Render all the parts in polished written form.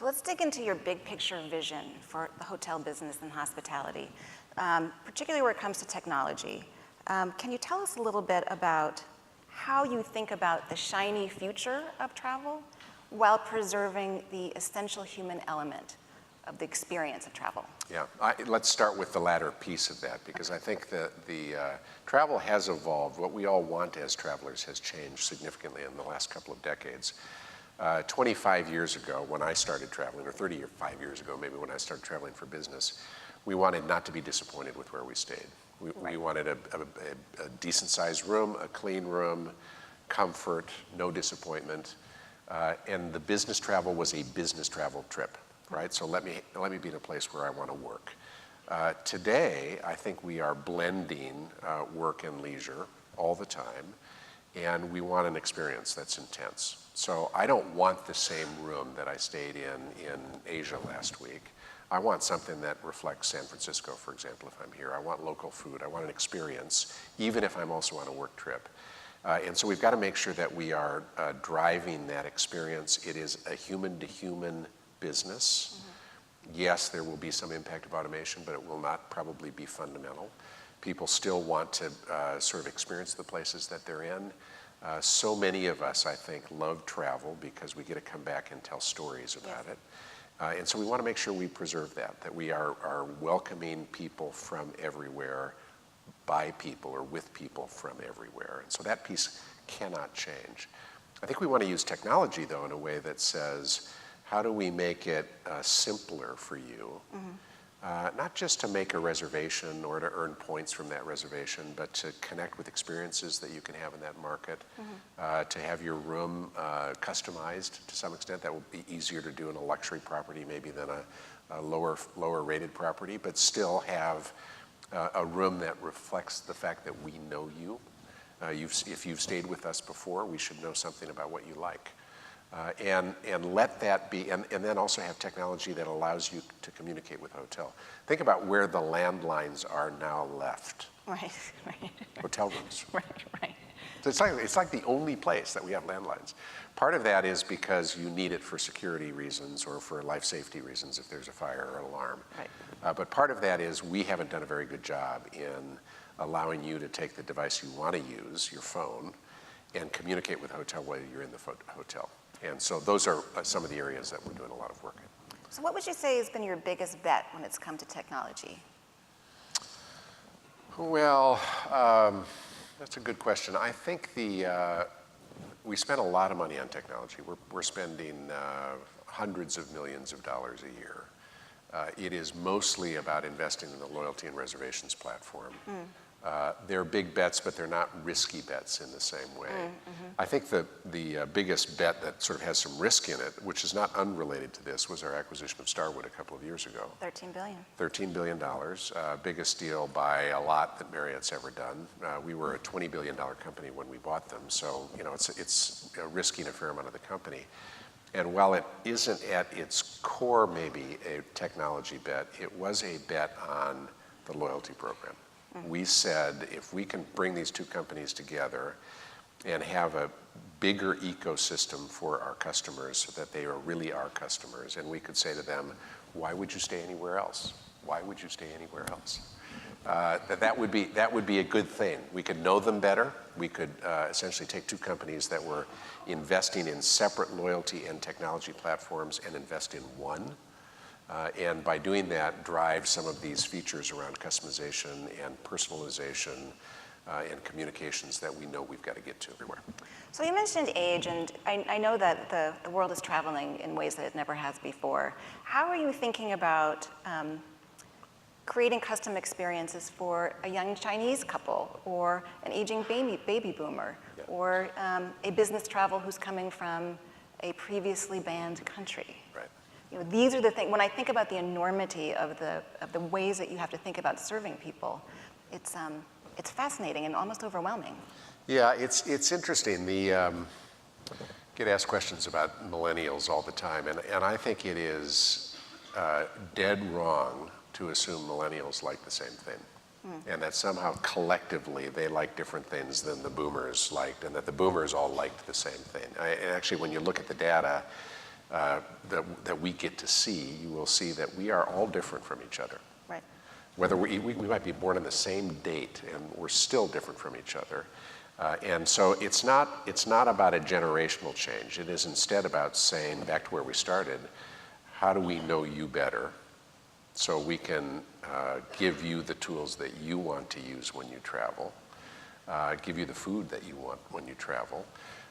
So let's dig into your big picture vision for the hotel business and hospitality, particularly where it comes to technology. Can you tell us a little bit about how you think about the shiny future of travel while preserving the essential human element of the experience of travel? Yeah, let's start with the latter piece of that, because I think that the travel has evolved. What we all want as travelers has changed significantly in the last couple of decades. 25 years ago when I started traveling, or 35 years ago maybe when I started traveling for business, we wanted not to be disappointed with where we stayed. We wanted a decent sized room, a clean room, comfort, no disappointment, and the business travel was a business travel trip, right? So let me be in a place where I want to work. Today, I think we are blending work and leisure all the time, and we want an experience that's intense. So I don't want the same room that I stayed in Asia last week. I want something that reflects San Francisco, for example, if I'm here. I want local food. I want an experience, even if I'm also on a work trip. And so we've got to make sure that we are driving that experience. It is a human-to-human business. Mm-hmm. Yes, there will be some impact of automation, but it will not probably be fundamental. People still want to sort of experience the places that they're in. So many of us, I think, love travel because we get to come back and tell stories about it. And so we want to make sure we preserve that we are welcoming people from everywhere, by people or with people from everywhere. And so that piece cannot change. I think we want to use technology, though, in a way that says, how do we make it simpler for you? Mm-hmm. Not just to make a reservation or to earn points from that reservation, but to connect with experiences that you can have in that market, mm-hmm. To have your room customized to some extent. That will be easier to do in a luxury property maybe than a lower rated property, but still have a room that reflects the fact that we know you. If you've stayed with us before, we should know something about what you like. And let that be, and then also have technology that allows you to communicate with a hotel. Think about where the landlines are now left. Right. Hotel rooms. Right. So it's like the only place that we have landlines. Part of that is because you need it for security reasons or for life safety reasons if there's a fire or an alarm. Right. But part of that is we haven't done a very good job in allowing you to take the device you want to use, your phone, and communicate with the hotel while you're in the hotel. And so those are some of the areas that we're doing a lot of work in. So what would you say has been your biggest bet when it's come to technology? Well, that's a good question. I think we spend a lot of money on technology. We're spending hundreds of millions of dollars a year. It is mostly about investing in the loyalty and reservations platform. They're big bets, but they're not risky bets in the same way. Mm-hmm. I think the biggest bet that sort of has some risk in it, which is not unrelated to this, was our acquisition of Starwood a couple of years ago. $13 billion. $13 billion, biggest deal by a lot that Marriott's ever done. We were a $20 billion company when we bought them, so it's risking a fair amount of the company. And while it isn't at its core maybe a technology bet, it was a bet on the loyalty program. We said, if we can bring these two companies together and have a bigger ecosystem for our customers so that they are really our customers, and we could say to them, why would you stay anywhere else? Why would you stay anywhere else? That would be a good thing. We could know them better. We could essentially take two companies that were investing in separate loyalty and technology platforms and invest in one. And by doing that, drive some of these features around customization and personalization and communications that we know we've got to get to everywhere. So you mentioned age, and I know that the world is traveling in ways that it never has before. How are you thinking about creating custom experiences for a young Chinese couple, or an aging baby boomer, yeah. or a business travel who's coming from a previously banned country? Right. These are the things, when I think about the enormity of the ways that you have to think about serving people, it's fascinating and almost overwhelming. Yeah, it's interesting. Get asked questions about millennials all the time, and I think it is dead wrong to assume millennials like the same thing. And that somehow collectively they like different things than the boomers liked, and that the boomers all liked the same thing. And actually, when you look at the data, that we get to see, you will see that we are all different from each other. Right. Whether we might be born on the same date and we're still different from each other. And so it's not about a generational change. It is instead about saying, back to where we started, how do we know you better so we can give you the tools that you want to use when you travel, give you the food that you want when you travel.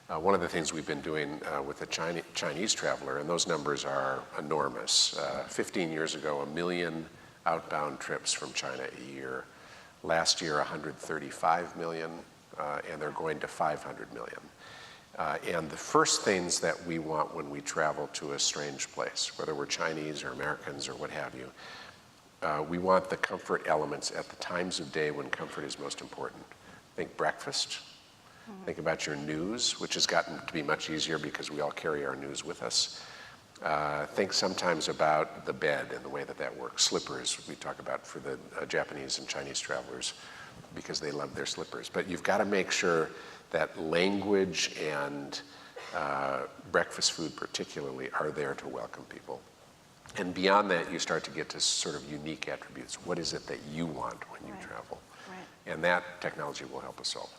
One of the things we've been doing with the Chinese traveler, and those numbers are enormous. 15 years ago, 1 million outbound trips from China a year. Last year, 135 million, and they're going to 500 million. And the first things that we want when we travel to a strange place, whether we're Chinese or Americans or what have you, we want the comfort elements at the times of day when comfort is most important. Think breakfast. Think about your news, which has gotten to be much easier because we all carry our news with us. Think sometimes about the bed and the way that works. Slippers, we talk about for the Japanese and Chinese travelers because they love their slippers. But you've got to make sure that language and breakfast food particularly are there to welcome people. And beyond that, you start to get to sort of unique attributes. What is it that you want when you travel? Right. And that technology will help us solve.